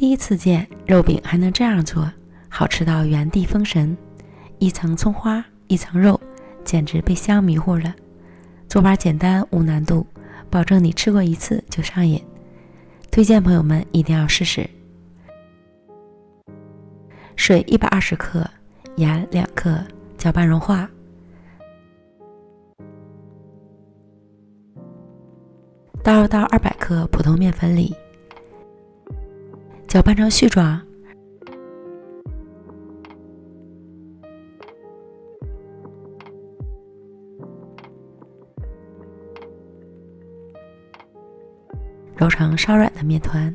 第一次见肉饼还能这样做，好吃到原地封神，一层葱花一层肉，简直被香迷糊了。做法简单无难度，保证你吃过一次就上瘾，推荐朋友们一定要试试。水120克，盐2克，搅拌融化。倒入到200克普通面粉里，搅拌成絮状。揉成稍软的面团。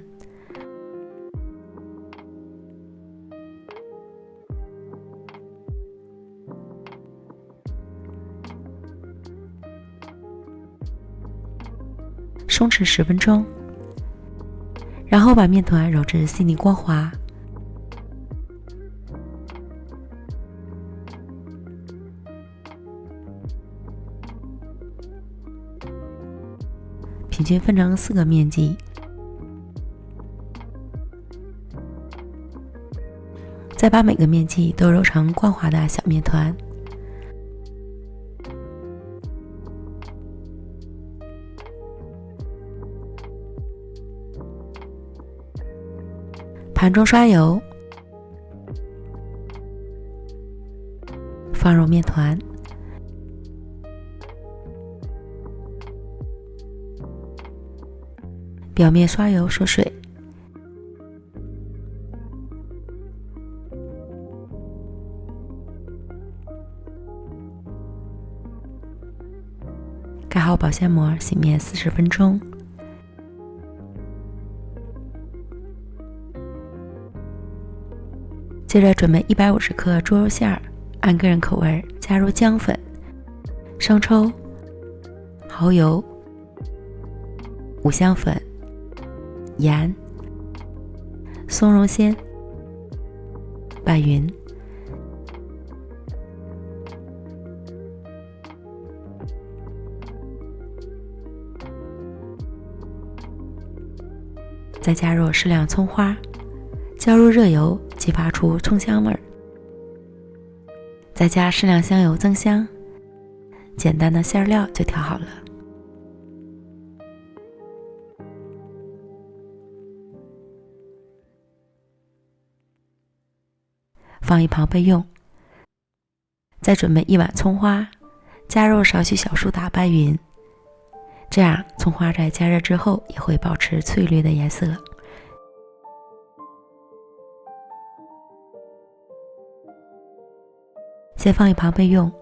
松弛10分钟，然后把面团揉至细腻光滑。平均分成4个面剂，再把每个面剂都揉成光滑的小面团。盘中刷油，放入面团，表面刷油锁水，盖好保鲜膜，洗面40分钟。接着准备150克猪肉馅儿，按个人口味加入姜粉、生抽、蚝油、五香粉、盐、松茸鲜，拌匀。再加入适量葱花，浇入热油，激发出葱香味儿。再加适量香油增香，简单的馅料就调好了。放一旁备用。再准备1碗葱花，加入少许小苏打拌匀，这样葱花在加热之后也会保持翠绿的颜色。先放一旁备用。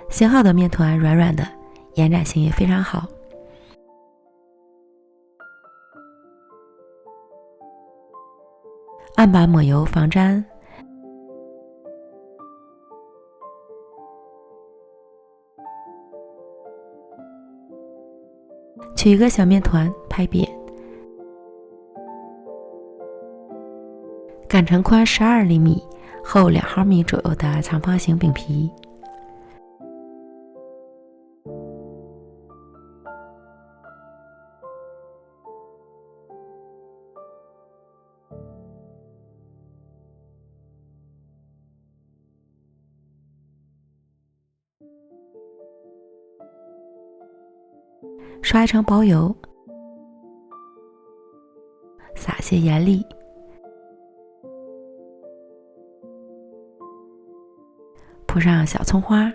醒好的面团软软的，延展性也非常好。案板抹油防粘。取一个小面团拍扁，擀成宽12厘米、厚2毫米左右的长方形饼皮。刷一层薄油，撒些盐粒，铺上小葱花，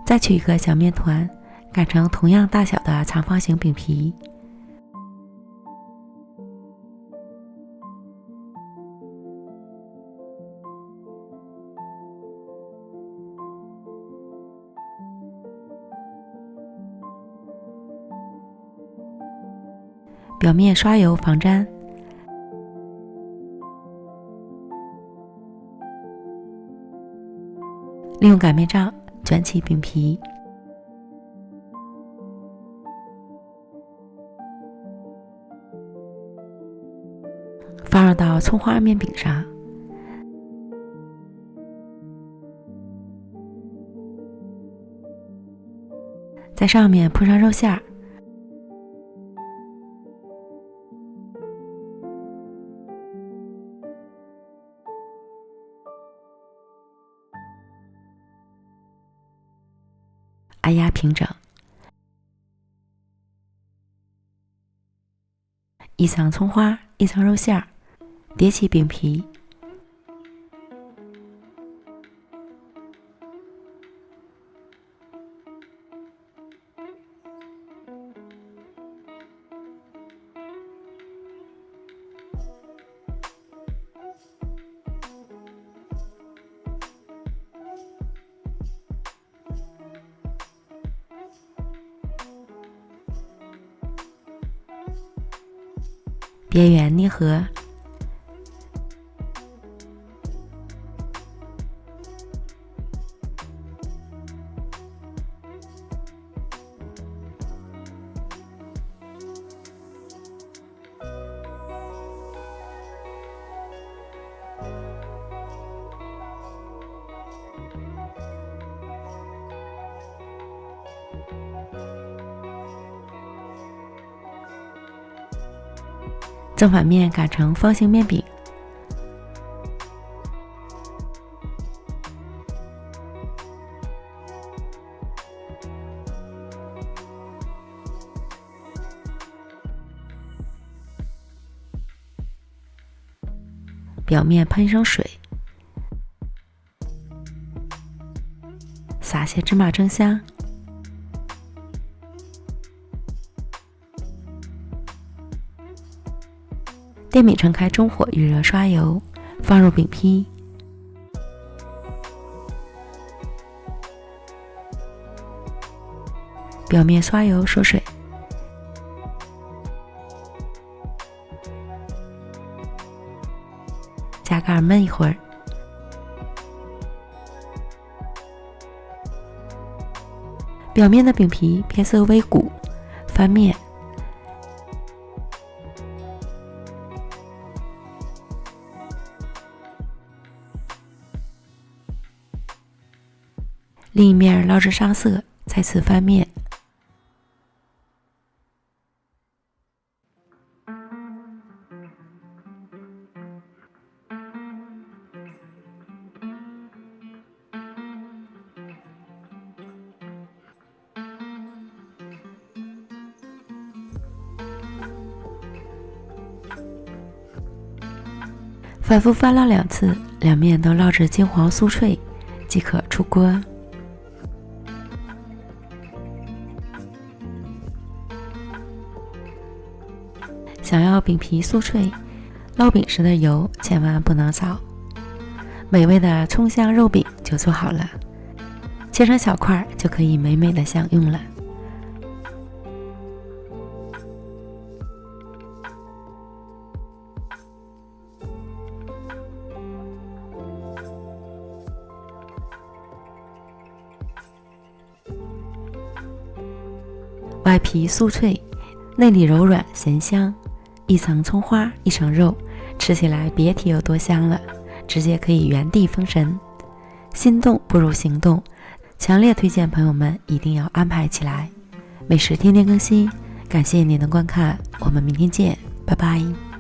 再取一个小面团，擀成同样大小的长方形饼皮。表面刷油防粘。利用擀面杖卷起饼皮，葱花面饼上，在上面铺上肉馅儿，按压平整，一层葱花，一层肉馅儿，叠起饼皮，边缘捏合，正反面擀成方形面饼，表面喷上水，撒些芝麻蒸香，电饼盛开中火预热刷油，放入饼坯，表面刷油锁水，加盖焖一会儿，表面的饼皮变色微鼓，翻面，另一面捞至上色，再次翻面。反复翻捞2次，两面都捞至金黄酥脆，即可出锅。想要饼皮酥脆，捞饼时的油千万不能少。美味的葱香肉饼就做好了，切成小块就可以美美的享用了。外皮酥脆，内里柔软咸香，一层葱花，一层肉，吃起来别提有多香了，直接可以原地封神。心动不如行动，强烈推荐朋友们一定要安排起来。美食天天更新，感谢您的观看，我们明天见，拜拜。